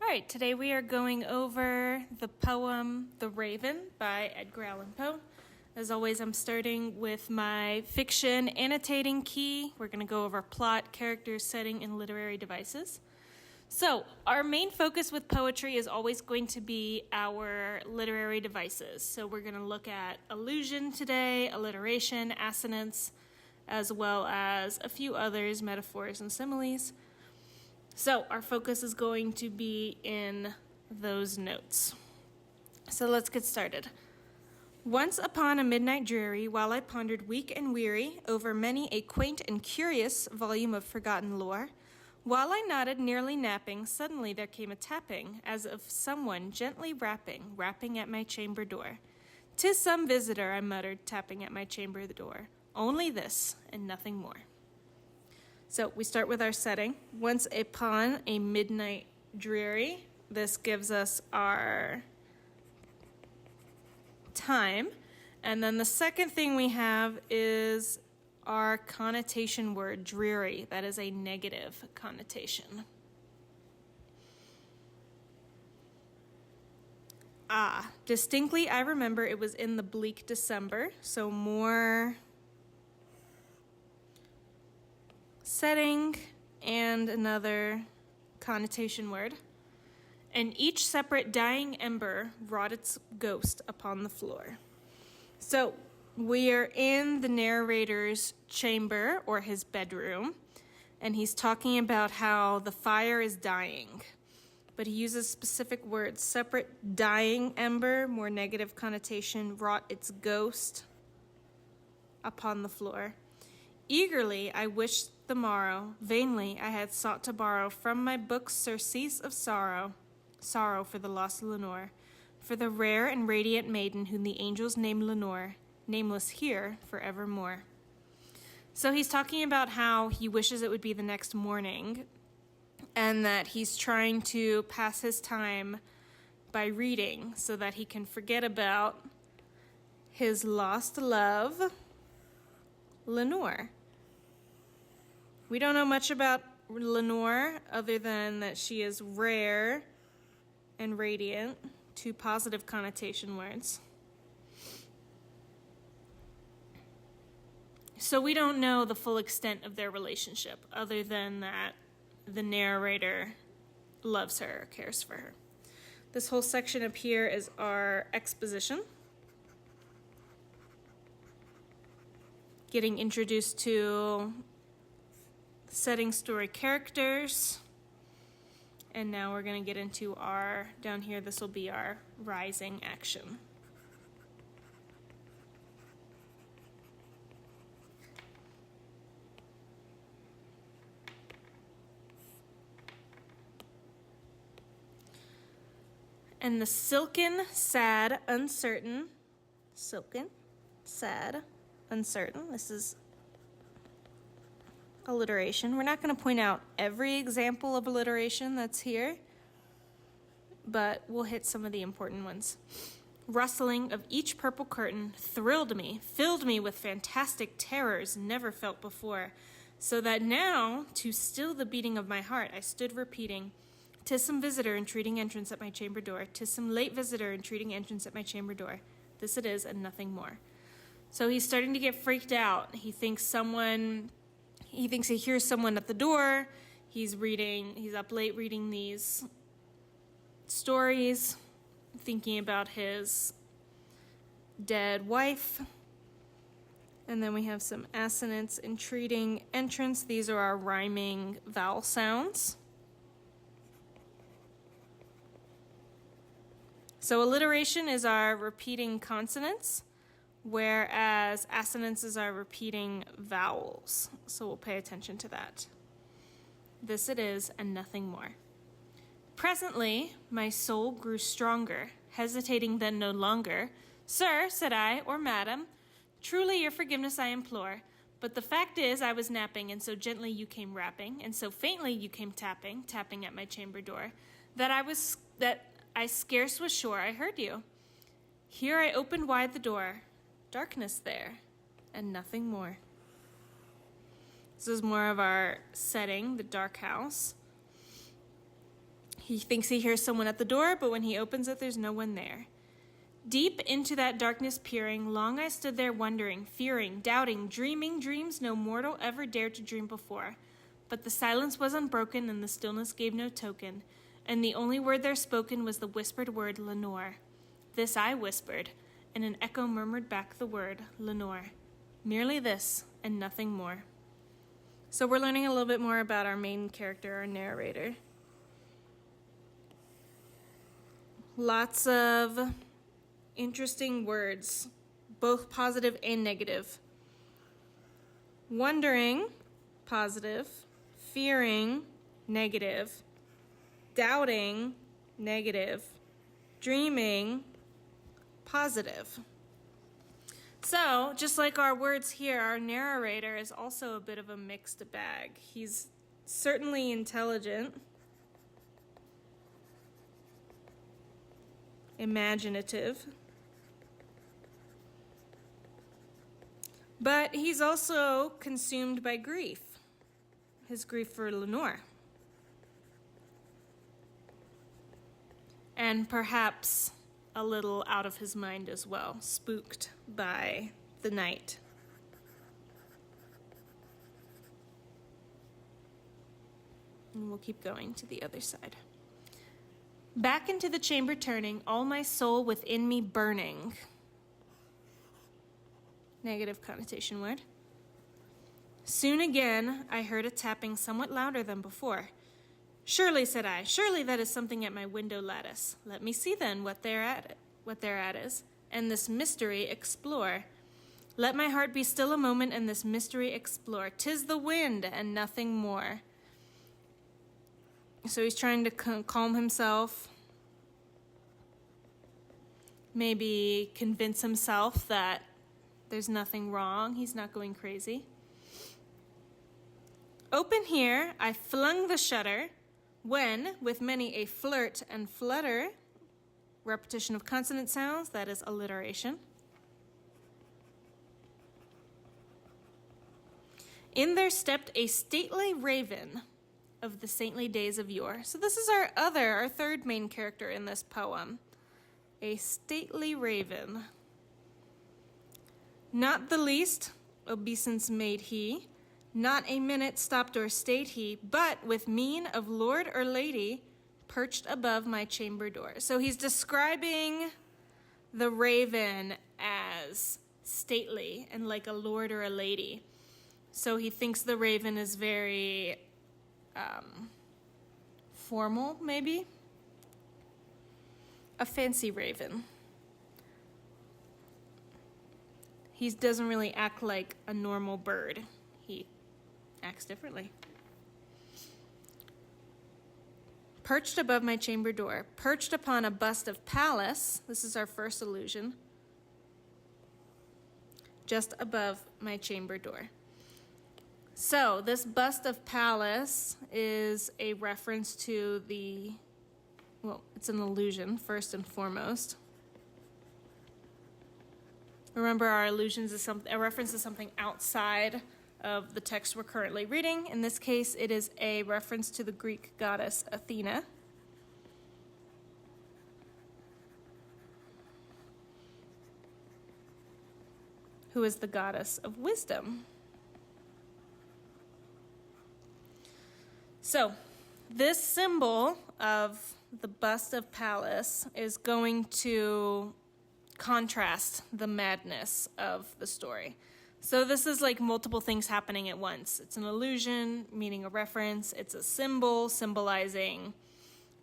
right, today we are going over the poem The Raven by Edgar Allan Poe. As always, I'm starting with my fiction annotating key. We're going to go over plot, characters, setting, and literary devices. So, our main focus with poetry is always going to be our literary devices. So, we're going to look at allusion today, alliteration, assonance, as well as a few others, metaphors and similes. So, our focus is going to be in those notes. So, let's get started. Once upon a midnight dreary, while I pondered weak and weary over many a quaint and curious volume of forgotten lore, while I nodded, nearly napping, suddenly there came a tapping, as of someone gently rapping at my chamber door. "'Tis some visitor," I muttered, tapping at my chamber door. "Only this, and nothing more." So we start with our setting. Once upon a midnight dreary. This gives us our time. And then the second thing we have is our connotation word, dreary. That is a negative connotation. Distinctly I remember it was in the bleak December, so more setting and another connotation word. And each separate dying ember wrought its ghost upon the floor. So we are in the narrator's chamber or his bedroom, and he's talking about how the fire is dying. But he uses specific words: separate dying ember, more negative connotation, wrought its ghost upon the floor. Eagerly I wished the morrow, vainly I had sought to borrow from my books surcease of sorrow for the lost Lenore, for the rare and radiant maiden whom the angels name Lenore, nameless here forevermore. So he's talking about how he wishes it would be the next morning, and that he's trying to pass his time by reading so that he can forget about his lost love, Lenore. We don't know much about Lenore other than that she is rare and radiant, two positive connotation words. So we don't know the full extent of their relationship other than that the narrator loves her or cares for her. This whole section up here is our exposition. Getting introduced to setting, story, characters. And now we're going to get into our, down here, this will be our rising action. And the silken, sad, uncertain, this is alliteration. We're not going to point out every example of alliteration that's here, but we'll hit some of the important ones. Rustling of each purple curtain thrilled me, filled me with fantastic terrors never felt before, so that now, to still the beating of my heart, I stood repeating, "'Tis some visitor entreating entrance at my chamber door. 'Tis some late visitor entreating entrance at my chamber door. This it is, and nothing more." So he's starting to get freaked out. He thinks he hears someone at the door. He's up late reading these stories, thinking about his dead wife. And then we have some assonance, entreating entrance. These are our rhyming vowel sounds. So alliteration is our repeating consonants, whereas assonance is our repeating vowels. So we'll pay attention to that. This it is, and nothing more. Presently, my soul grew stronger, hesitating then no longer. "Sir," said I, "or madam, truly your forgiveness I implore. But the fact is I was napping, and so gently you came rapping, and so faintly you came tapping at my chamber door, that I scarce was sure I heard you. Here I opened wide the door. Darkness there, and nothing more." This is more of our setting, the dark house. He thinks he hears someone at the door, but when he opens it, there's no one there. Deep into that darkness peering, long I stood there wondering, fearing, doubting, dreaming dreams no mortal ever dared to dream before. But the silence was unbroken, and the stillness gave no token, and the only word there spoken was the whispered word, Lenore. This I whispered, and an echo murmured back the word, Lenore. Merely this, and nothing more. So we're learning a little bit more about our main character, our narrator. Lots of interesting words, both positive and negative. Wondering, positive. Fearing, negative. Doubting, negative. Dreaming, positive. So, just like our words here, our narrator is also a bit of a mixed bag. He's certainly intelligent, imaginative, but he's also consumed by grief, his grief for Lenore. And perhaps a little out of his mind as well, spooked by the night. And we'll keep going to the other side. Back into the chamber turning, all my soul within me burning. Negative connotation word. Soon again, I heard a tapping somewhat louder than before. Surely, said I, surely that is something at my window lattice. Let me see then what thereat is, and this mystery explore. Let my heart be still a moment, and this mystery explore. 'Tis the wind, and nothing more. So he's trying to calm himself, maybe convince himself that there's nothing wrong, he's not going crazy. Open here, I flung the shutter, when, with many a flirt and flutter, repetition of consonant sounds, that is alliteration, in there stepped a stately raven of the saintly days of yore. So this is our third main character in this poem. A stately raven. Not the least obeisance made he, not a minute stopped or stayed he, but with mien of lord or lady perched above my chamber door. So he's describing the raven as stately and like a lord or a lady. So he thinks the raven is very formal, maybe? A fancy raven. He doesn't really act like a normal bird. He acts differently. Perched above my chamber door, perched upon a bust of Pallas, this is our first allusion, just above my chamber door. So this bust of Pallas is a reference to it's an allusion, first and foremost. Remember, our allusions is a reference to something outside of the text we're currently reading. In this case, it is a reference to the Greek goddess Athena. Who is the goddess of wisdom. So, this symbol of the bust of Pallas is going to contrast the madness of the story. So this is like multiple things happening at once. It's an allusion, meaning a reference. It's a symbol symbolizing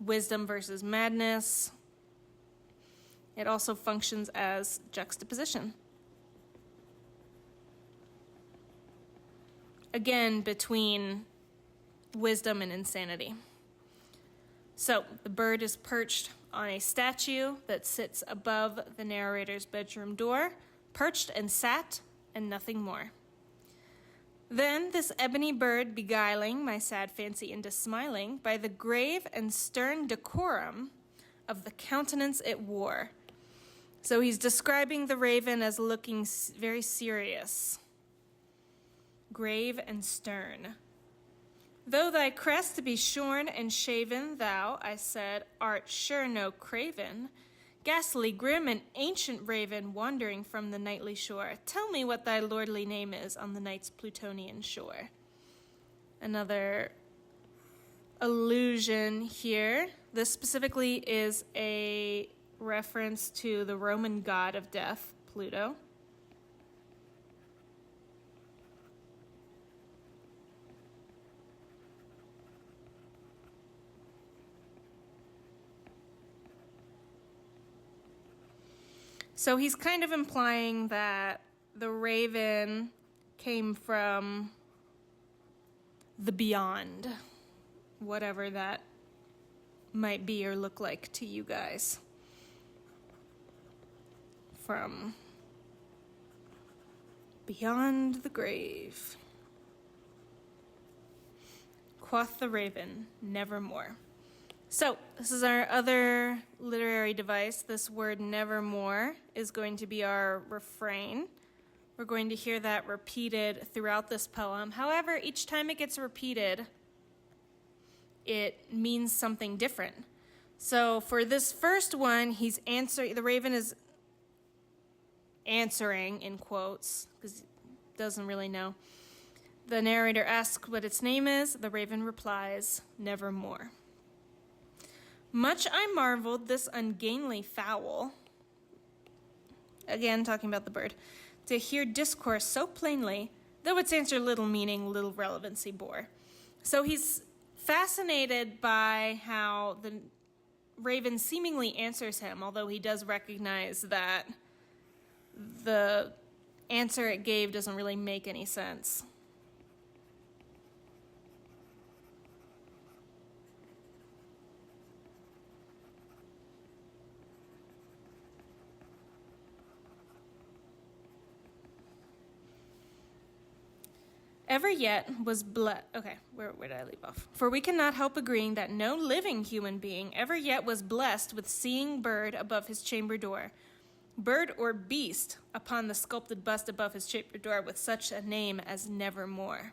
wisdom versus madness. It also functions as juxtaposition. Again, between wisdom and insanity. So the bird is perched on a statue that sits above the narrator's bedroom door, perched and sat, and nothing more. Then this ebony bird beguiling my sad fancy into smiling by the grave and stern decorum of the countenance it wore. So he's describing the raven as looking very serious, grave and stern. Though thy crest be shorn and shaven, thou, I said, art sure no craven. Ghastly, grim, and ancient raven, wandering from the nightly shore, tell me what thy lordly name is on the night's Plutonian shore. Another allusion here. This specifically is a reference to the Roman god of death, Pluto. So he's kind of implying that the raven came from the beyond, whatever that might be or look like to you guys. From beyond the grave. Quoth the raven, nevermore. So, this is our other literary device. This word nevermore is going to be our refrain. We're going to hear that repeated throughout this poem. However, each time it gets repeated, it means something different. So, for this first one, the raven is answering, in quotes, because he doesn't really know. The narrator asks what its name is. The raven replies, nevermore. Much I marveled this ungainly fowl, again talking about the bird, to hear discourse so plainly, though its answer little meaning, little relevancy bore. So he's fascinated by how the raven seemingly answers him, although he does recognize that the answer it gave doesn't really make any sense. Ever yet was okay, where did I leave off? For we cannot help agreeing that no living human being ever yet was blessed with seeing bird above his chamber door, bird or beast upon the sculpted bust above his chamber door with such a name as nevermore.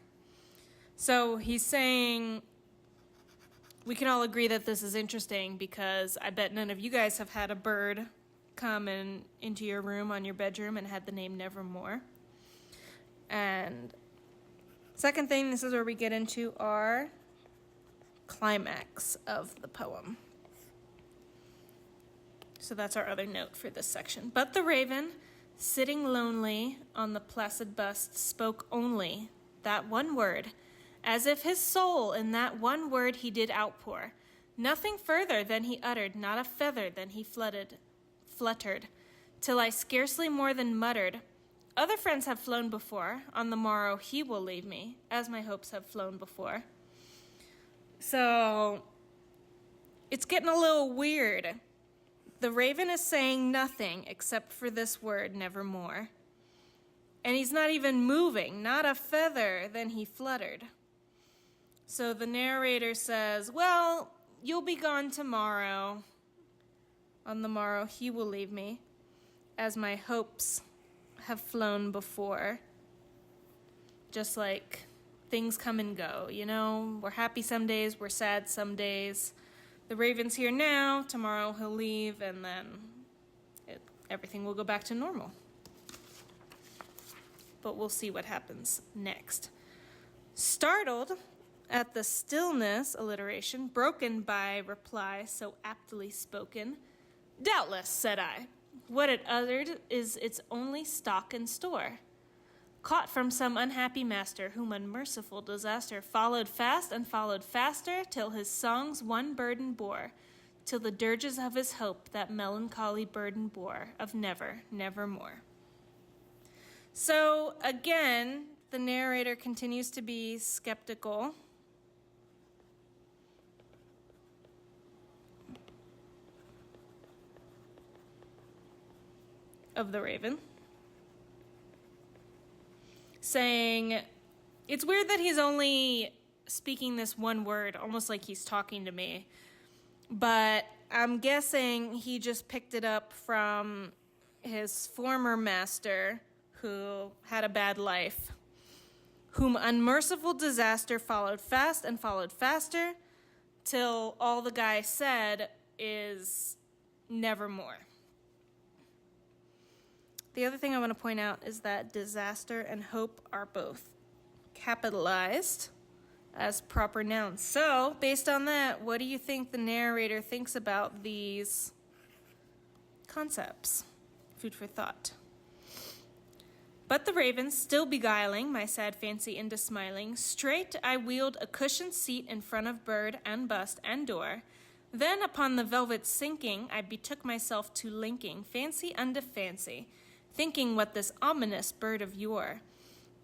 So he's saying we can all agree that this is interesting because I bet none of you guys have had a bird come into your room on your bedroom and had the name nevermore. And second thing, this is where we get into our climax of the poem. So that's our other note for this section. But the raven, sitting lonely on the placid bust, spoke only that one word, as if his soul in that one word he did outpour. Nothing further than he uttered, not a feather than he fluttered, till I scarcely more than muttered, other friends have flown before, on the morrow he will leave me, as my hopes have flown before. So, it's getting a little weird. The raven is saying nothing except for this word, nevermore. And he's not even moving, not a feather than he fluttered. So the narrator says, well, you'll be gone tomorrow. On the morrow he will leave me, as my hopes have flown before. Just like things come and go, you know? We're happy some days, we're sad some days. The raven's here now, tomorrow he'll leave, and then everything will go back to normal. But we'll see what happens next. Startled at the stillness alliteration, broken by reply so aptly spoken, doubtless, said I, what it uttered is its only stock and store. Caught from some unhappy master, whom unmerciful disaster followed fast and followed faster, till his songs one burden bore, till the dirges of his hope that melancholy burden bore, of never, nevermore. So again, the narrator continues to be skeptical. Of the raven, saying it's weird that he's only speaking this one word, almost like he's talking to me, but I'm guessing he just picked it up from his former master who had a bad life, whom unmerciful disaster followed fast and followed faster, till all the guy said is nevermore. The other thing I want to point out is that disaster and hope are both capitalized as proper nouns. So, based on that, what do you think the narrator thinks about these concepts? Food for thought. But the raven, still beguiling my sad fancy into smiling, straight I wheeled a cushioned seat in front of bird and bust and door. Then upon the velvet sinking, I betook myself to linking fancy unto fancy, thinking what this ominous bird of yore,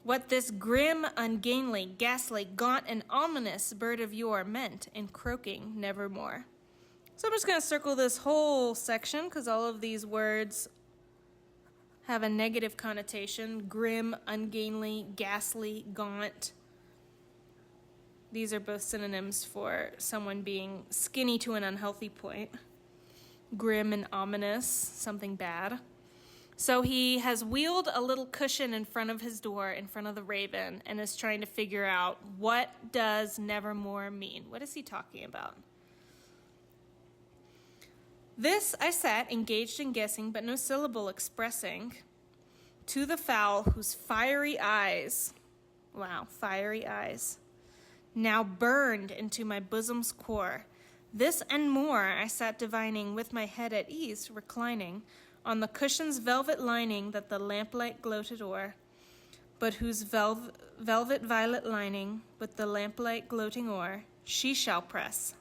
what this grim, ungainly, ghastly, gaunt, and ominous bird of yore meant in croaking nevermore. So I'm just going to circle this whole section because all of these words have a negative connotation. Grim, ungainly, ghastly, gaunt. These are both synonyms for someone being skinny to an unhealthy point. Grim and ominous, something bad. So he has wheeled a little cushion in front of his door, in front of the raven, and is trying to figure out, what does nevermore mean? What is he talking about? This I sat, engaged in guessing, but no syllable expressing, to the fowl whose fiery eyes, now burned into my bosom's core. This and more I sat divining, with my head at ease, reclining, on the cushion's velvet lining that the lamplight gloated o'er, but whose velvet violet lining, with the lamplight gloating o'er, she shall press,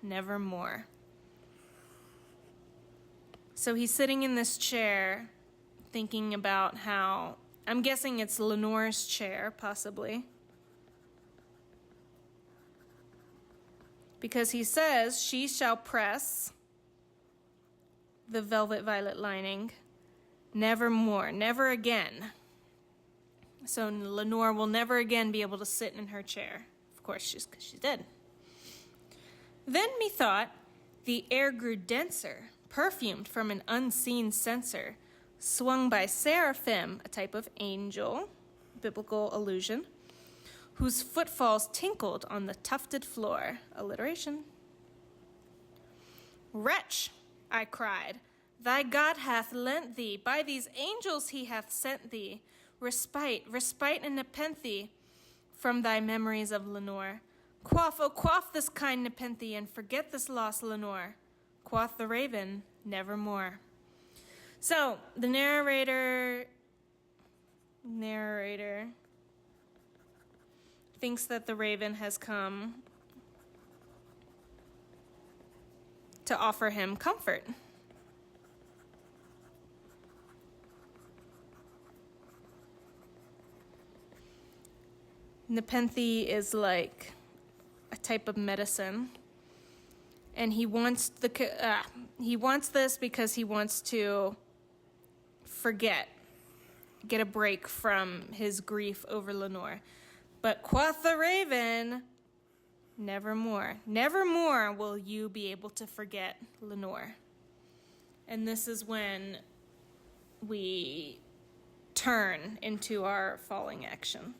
nevermore. So he's sitting in this chair, thinking about how, I'm guessing it's Lenore's chair, possibly, because he says, she shall press the velvet violet lining, nevermore, never again. So Lenore will never again be able to sit in her chair. Of course, she's dead. Then methought the air grew denser, perfumed from an unseen censer, swung by seraphim, a type of angel, biblical allusion, whose footfalls tinkled on the tufted floor, alliteration. Wretch, I cried, thy God hath lent thee, by these angels he hath sent thee, respite and nepenthe from thy memories of Lenore. Quaff this kind nepenthe, and forget this lost Lenore. Quoth the raven, nevermore. So, the narrator thinks that the raven has come to offer him comfort. Nepenthe is like a type of medicine, and he wants this because he wants to get a break from his grief over Lenore. But quoth the raven, nevermore. Nevermore will you be able to forget Lenore. And this is when we turn into our falling action.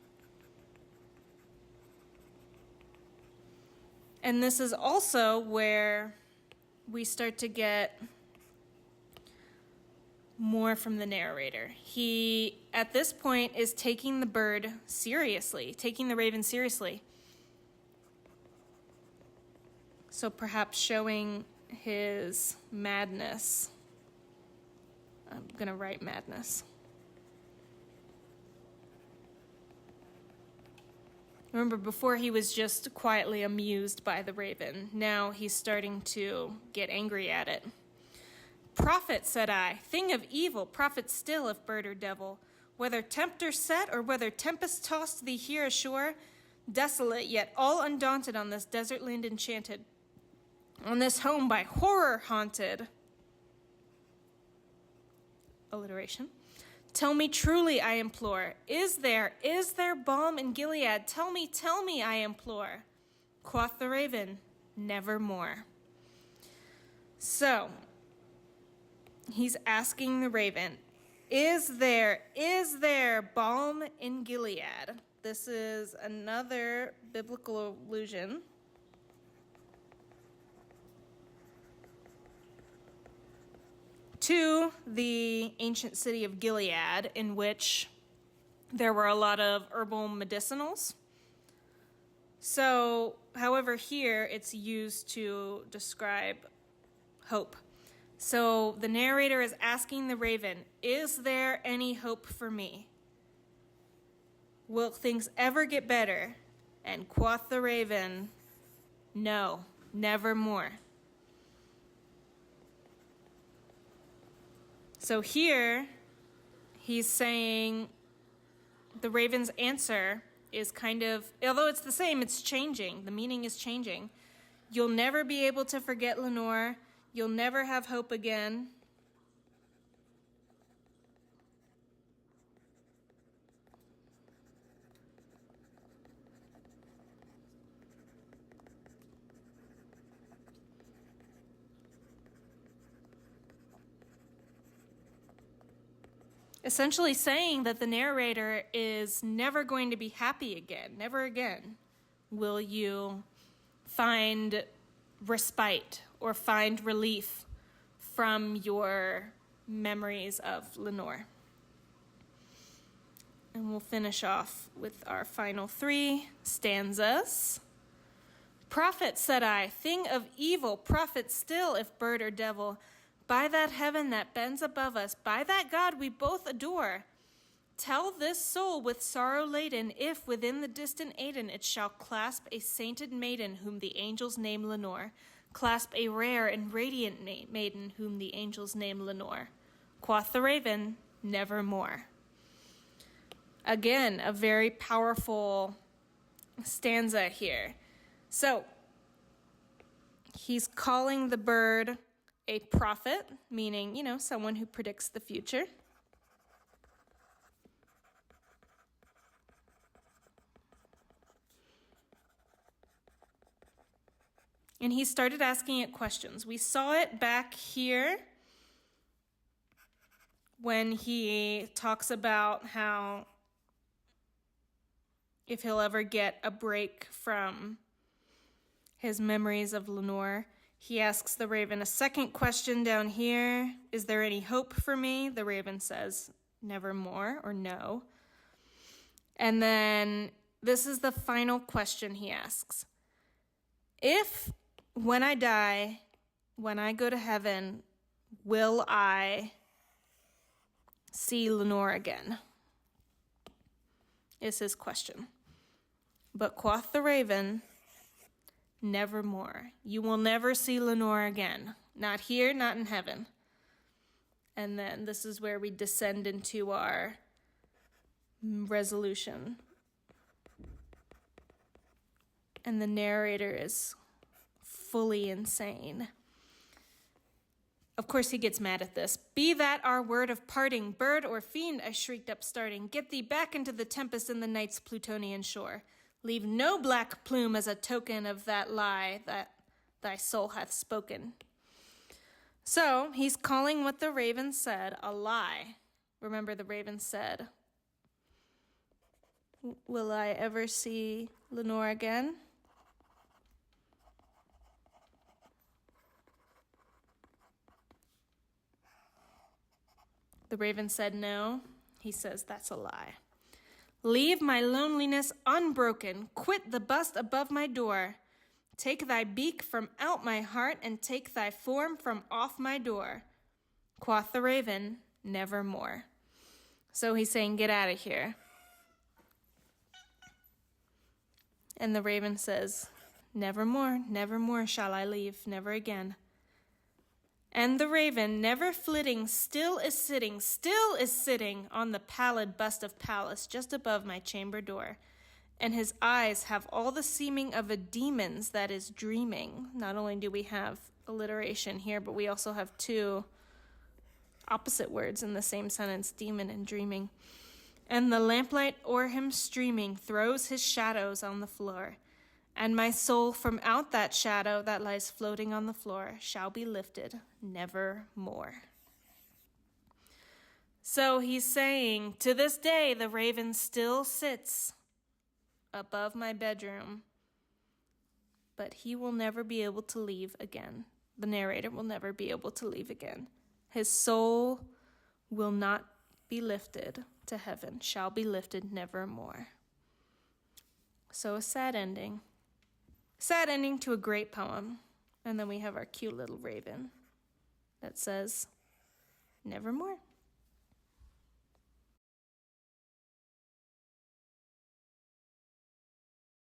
And this is also where we start to get more from the narrator. He, at this point, is taking the bird seriously, taking the raven seriously. So perhaps showing his madness. I'm going to write madness. Remember, before he was just quietly amused by the raven. Now he's starting to get angry at it. Prophet, said I, thing of evil, prophet still, if bird or devil, whether tempter set or whether tempest tossed thee here ashore, desolate yet all undaunted on this desert land enchanted, on this home by horror haunted. Alliteration. Tell me truly, I implore, is there balm in Gilead? Tell me, I implore. Quoth the raven, nevermore. So, he's asking the raven, is there balm in Gilead? this is another biblical allusion to the ancient city of Gilead, in which there were a lot of herbal medicinals. So, however, here it's used to describe hope. So the narrator is asking the raven, is there any hope for me? Will things ever get better? And quoth the raven, no, nevermore. So here, he's saying the raven's answer is kind of, although it's the same, it's changing. The meaning is changing. You'll never be able to forget Lenore. You'll never have hope again. Essentially saying that the narrator is never going to be happy again. Never again will you find respite or find relief from your memories of Lenore. And we'll finish off with our final 3 stanzas. Prophet, said I, thing of evil, prophet still, if bird or devil, by that heaven that bends above us, by that God we both adore, tell this soul with sorrow laden, if within the distant Aidenn it shall clasp a sainted maiden whom the angels name Lenore, clasp a rare and radiant maiden whom the angels name Lenore. Quoth the raven, nevermore. Again, a very powerful stanza here. So, he's calling the bird a prophet, meaning, someone who predicts the future. And he started asking it questions. We saw it back here when he talks about how if he'll ever get a break from his memories of Lenore. He asks the raven a second question down here. Is there any hope for me? The raven says, nevermore, or no. And then this is the final question he asks. If, when I die, when I go to heaven, will I see Lenore again? Is his question. But quoth the raven, nevermore. You will never see Lenore again. Not here, not in heaven. And then this is where we descend into our resolution. And the narrator is fully insane. Of course he gets mad at this. Be that our word of parting, bird or fiend, I shrieked up starting. Get thee back into the tempest in the night's Plutonian shore. Leave no black plume as a token of that lie that thy soul hath spoken. So he's calling what the raven said a lie. Remember, the raven said, will I ever see Lenore again? The raven said no. He says that's a lie. Leave my loneliness unbroken. Quit the bust above my door. Take thy beak from out my heart, and take thy form from off my door. Quoth the raven, nevermore. So he's saying, get out of here. And the raven says, nevermore, nevermore shall I leave, never again. And the raven, never flitting, still is sitting on the pallid bust of Pallas just above my chamber door. And his eyes have all the seeming of a demon's that is dreaming. Not only do we have alliteration here, but we also have 2 opposite words in the same sentence, demon and dreaming. And the lamplight o'er him streaming throws his shadows on the floor. And my soul from out that shadow that lies floating on the floor shall be lifted nevermore. So he's saying, to this day, the raven still sits above my bedroom, but he will never be able to leave again. The narrator will never be able to leave again. His soul will not be lifted to heaven, shall be lifted nevermore. So a sad ending. Sad ending to a great poem. And then we have our cute little raven that says, nevermore.